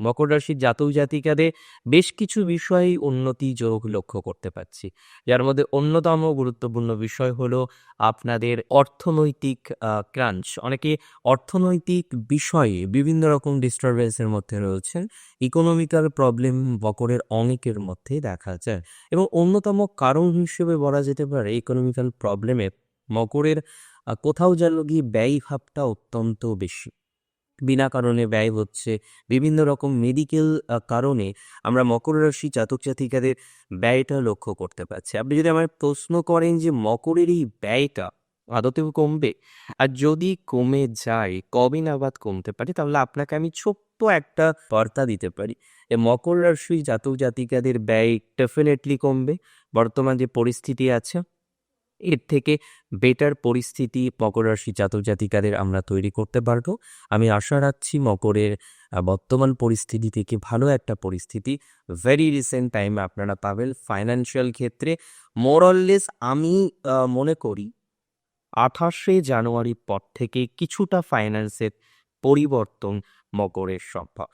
মকর রাশির জাতক জাতিকাদের বেশ কিছু বিষয়েই উন্নতি যোগ লক্ষ্য করতে পারছি। যার মধ্যে অন্যতম গুরুত্বপূর্ণ বিষয় হলো আপনাদের অর্থনৈতিক ক্রাঞ্চ। অনেকে অর্থনৈতিক বিষয়ে বিভিন্ন রকম ডিস্টার্বেন্সের মধ্যে রয়েছেন। ইকোনমিক্যাল প্রবলেম মকরের অনেকের মধ্যেই দেখা যায় এবং অন্যতম কারণ হিসেবে বলা যেতে পারে ইকোনমিক্যাল প্রবলেমে মকরের কোথাও যেন গিয়ে ব্যয় ভাবটা অত্যন্ত বেশি। বিনা কারণে ব্যয় হচ্ছে। বিভিন্ন রকম মেডিকেল কারণে আমরা মকর রাশি জাতক জাতিকাদের ব্যয়টা লক্ষ্য করতে পারছি। আপনি যদি আমায় প্রশ্ন করেন যে মকরের এই ব্যয়টা আদতেও কমবে? আর যদি কমে যায় কবে নাগাদ কমতে পারে? তাহলে আপনাকে আমি ছোট্ট একটা বার্তা দিতে পারি। মকর রাশি জাতক জাতিকাদের ব্যয় ডেফিনেটলি কমবে। বর্তমান যে পরিস্থিতি আছে এর থেকে বেটার পরিস্থিতি মকর রাশি জাতক জাতিকাদের আমরা তৈরি করতে পারবো। আমি আশা রাখছি মকরের বর্তমান পরিস্থিতি থেকে ভালো একটা পরিস্থিতি ভেরি রিসেন্ট টাইমে আপনারা পাবেন। ফাইন্যান্সিয়াল ক্ষেত্রে মোর অর লেস আমি মনে করি ২৮শে জানুয়ারির পর থেকে কিছুটা ফাইন্যান্সের পরিবর্তন মকরের সম্ভব।